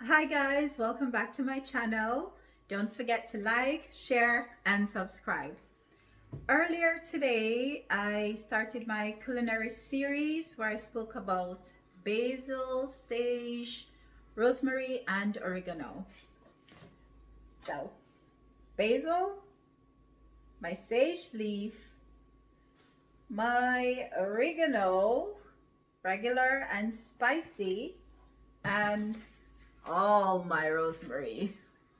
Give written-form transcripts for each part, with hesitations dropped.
Hi guys, welcome back to my channel. Don't forget to like, share, and subscribe. Earlier today, I started my culinary series where I spoke about basil, sage, rosemary, and oregano. So, basil, my sage leaf, my oregano, regular and spicy, and all my rosemary.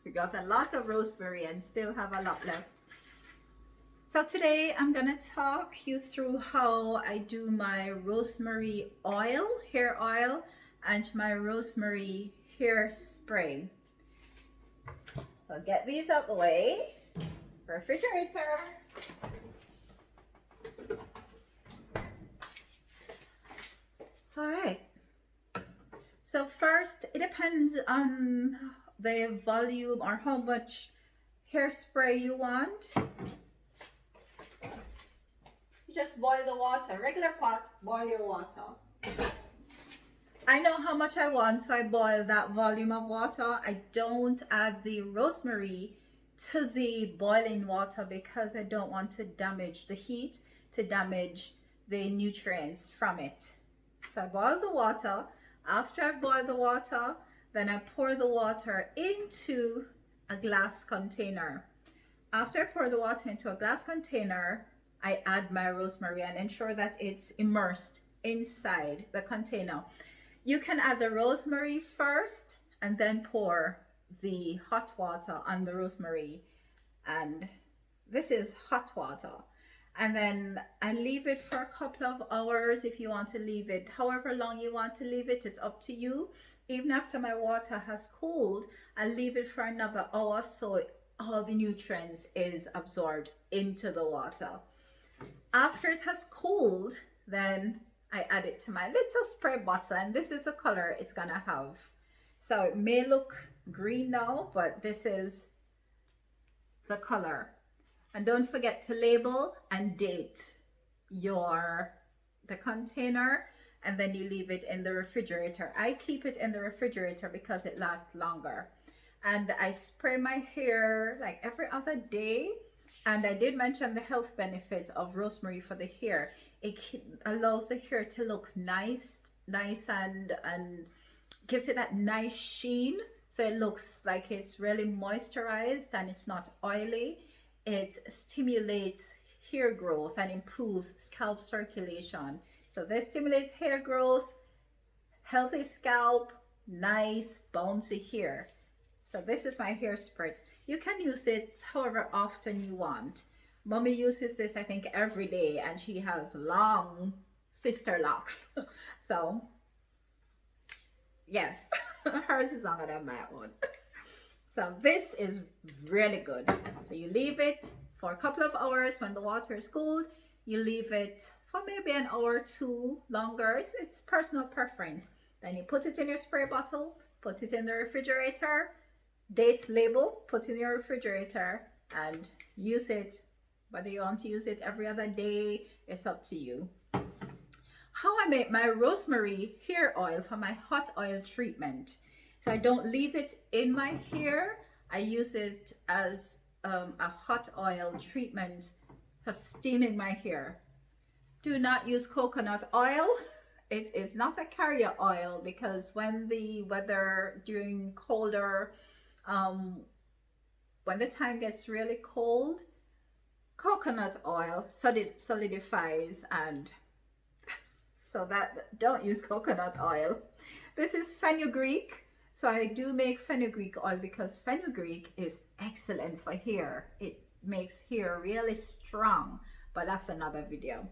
We got a lot of rosemary and still have a lot left. So today I'm gonna talk you through how I do my rosemary oil, hair oil, and my rosemary hairspray. I'll get these out the way. Refrigerator. All right. So first, it depends on the volume or how much hairspray you want. You just boil the water, regular pot, boil your water. I know how much I want, so I boil that volume of water. I don't add the rosemary to the boiling water because I don't want to damage the heat, to damage the nutrients from it. So I boil the water. After I boil the water, then I pour the water into a glass container. After I pour the water into a glass container, I add my rosemary and ensure that it's immersed inside the container. You can add the rosemary first and then pour the hot water on the rosemary. And this is hot water. And then I leave it for a couple of hours. If you want to leave it however long you want to leave it, it's up to you. Even after my water has cooled, I leave it for another hour so all the nutrients is absorbed into the water. After it has cooled, then I add it to my little spray bottle, and this is the color it's gonna have. So it may look green now, but this is the color. And don't forget to label and date the container, and then you leave it in the refrigerator. I keep it in the refrigerator because it lasts longer. And I spray my hair like every other day. And I did mention the health benefits of rosemary for the hair. It allows the hair to look nice and gives it that nice sheen. So it looks like it's really moisturized and it's not oily. It stimulates hair growth and improves scalp circulation. So this stimulates hair growth, healthy scalp, nice bouncy hair. So this is my hair spritz. You can use it however often you want. Mommy uses this I think every day and she has long sister locks. So yes, hers is longer than my own. So this is really good. So you leave it for a couple of hours. When the water is cooled, you leave it for maybe an hour or two longer. It's personal preference. Then you put it in your spray bottle, put it in the refrigerator, date label, put in your refrigerator, and use it. Whether you want to use it every other day, it's up to you. How I make my rosemary hair oil for my hot oil treatment. So I don't leave it in my hair. I use it as a hot oil treatment for steaming my hair. Do not use coconut oil. It is not a carrier oil because when the weather during colder, when the time gets really cold, coconut oil solidifies, and so that don't use coconut oil. This is fenugreek. So I do make fenugreek oil because fenugreek is excellent for hair. It makes hair really strong, but that's another video.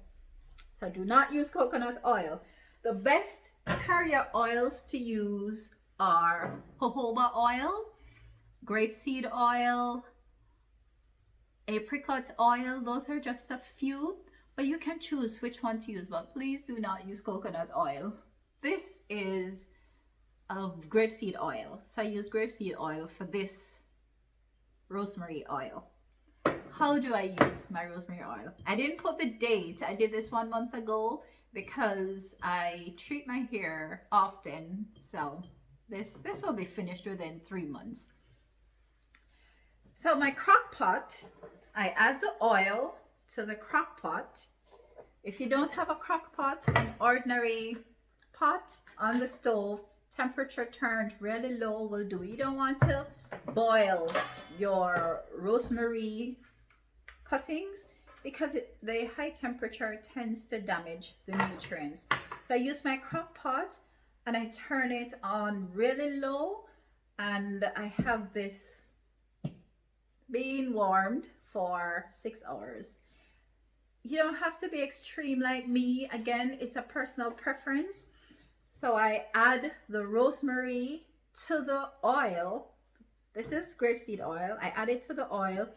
So do not use coconut oil. The best carrier oils to use are jojoba oil, grapeseed oil, apricot oil. Those are just a few, but you can choose which one to use, but please do not use coconut oil. This is of grapeseed oil. So I use grapeseed oil for this rosemary oil. How do I use my rosemary oil? I didn't put the date. I did this 1 month ago because I treat my hair often. So This will be finished within 3 months. So my crock pot, I add the oil to the crock pot. If you don't have a crock pot, an ordinary pot on the stove, temperature turned really low will do. You don't want to boil your rosemary cuttings because the high temperature tends to damage the nutrients. So I use my crock pot and I turn it on really low, and I have this being warmed for 6 hours. You don't have to be extreme like me. Again, it's a personal preference. So I add the rosemary to the oil. This is grapeseed oil. I add it to the oil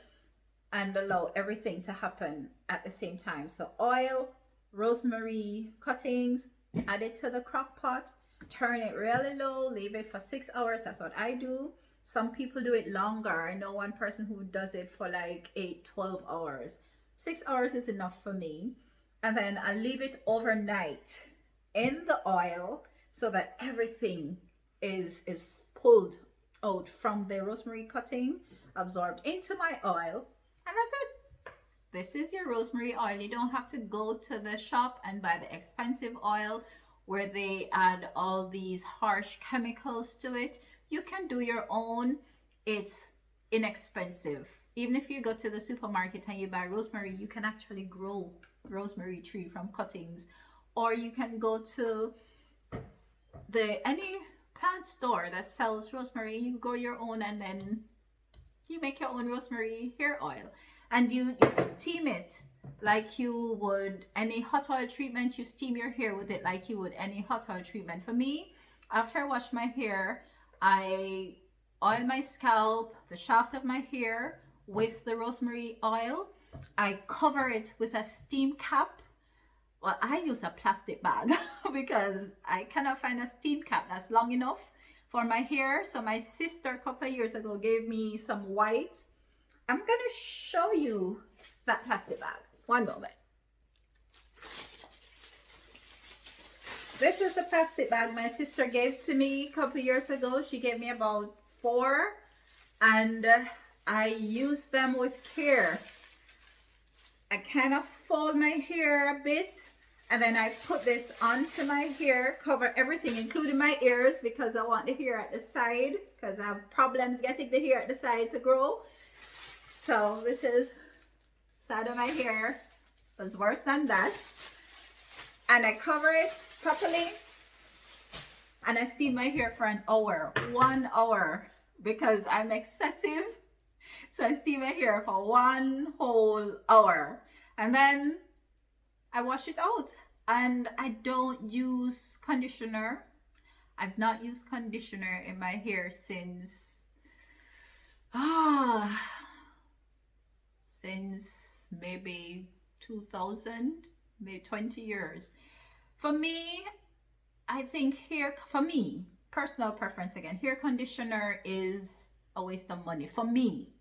and allow everything to happen at the same time. So oil, rosemary cuttings, add it to the crock pot, turn it really low, leave it for 6 hours. That's what I do. Some people do it longer. I know one person who does it for like 8-12 hours. 6 hours is enough for me. And then I leave it overnight in the oil so that everything is pulled out from the rosemary cutting, absorbed into my oil, and that's it. This is your rosemary oil. You don't have to go to the shop and buy the expensive oil where they add all these harsh chemicals to it. You can do your own. It's inexpensive. Even if you go to the supermarket and you buy rosemary, you can actually grow rosemary tree from cuttings, or you can go to any plant store that sells rosemary. You grow your own and then you make your own rosemary hair oil, and you steam it like you would any hot oil treatment. You steam your hair with it like you would any hot oil treatment. For me, after I wash my hair, I oil my scalp, the shaft of my hair, with the rosemary oil. I cover it with a steam cap. Well, I use a plastic bag because I cannot find a steam cap that's long enough for my hair. So my sister a couple of years ago gave me some white. I'm gonna show you that plastic bag. One moment. This is the plastic bag my sister gave to me a couple of years ago. She gave me about 4, and I use them with care. I kind of fold my hair a bit, and then I put this onto my hair, cover everything, including my ears, because I want the hair at the side, because I have problems getting the hair at the side to grow. So this is side of my hair. It was worse than that. And I cover it properly, and I steam my hair for an hour, 1 hour, because I'm excessive. So I steam my hair for 1 whole hour, and then I wash it out. And I don't use conditioner. I've not used conditioner in my hair since maybe 2000, maybe 20 years. For me, I think for me, personal preference again, hair conditioner is a waste of money for me.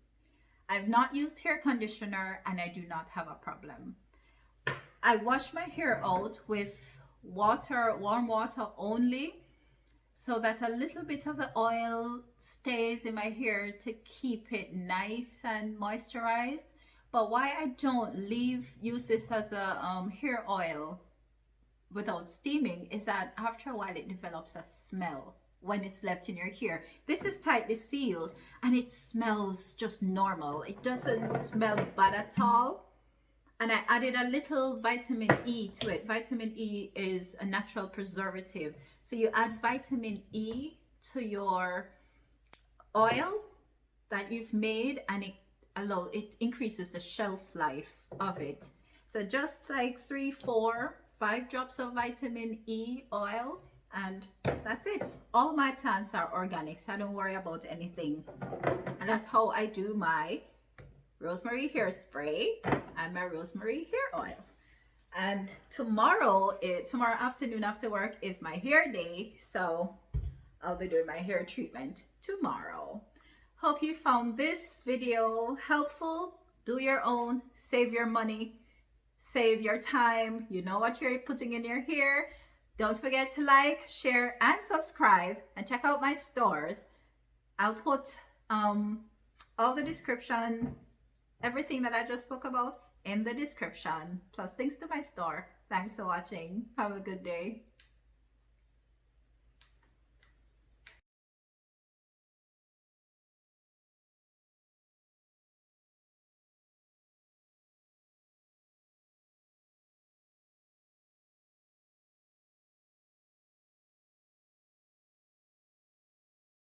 I've not used hair conditioner and I do not have a problem. I wash my hair out with water, warm water only, so that a little bit of the oil stays in my hair to keep it nice and moisturized. But why I don't use this as a hair oil without steaming is that after a while it develops a smell when it's left in your hair. This is tightly sealed and it smells just normal. It doesn't smell bad at all. And I added a little vitamin E to it. Vitamin E is a natural preservative. So you add vitamin E to your oil that you've made, and it increases the shelf life of it. So just like 3, 4, 5 drops of vitamin E oil, and that's it. All my plants are organic, so I don't worry about anything. And that's how I do my rosemary hairspray and my rosemary hair oil. And tomorrow afternoon after work is my hair day, so I'll be doing my hair treatment tomorrow. Hope you found this video helpful. Do your own, save your money, save your time. You know what you're putting in your hair. Don't forget to like, share, and subscribe, and check out my stores. I'll put all the description, everything that I just spoke about in the description, plus links to my store. Thanks for watching. Have a good day.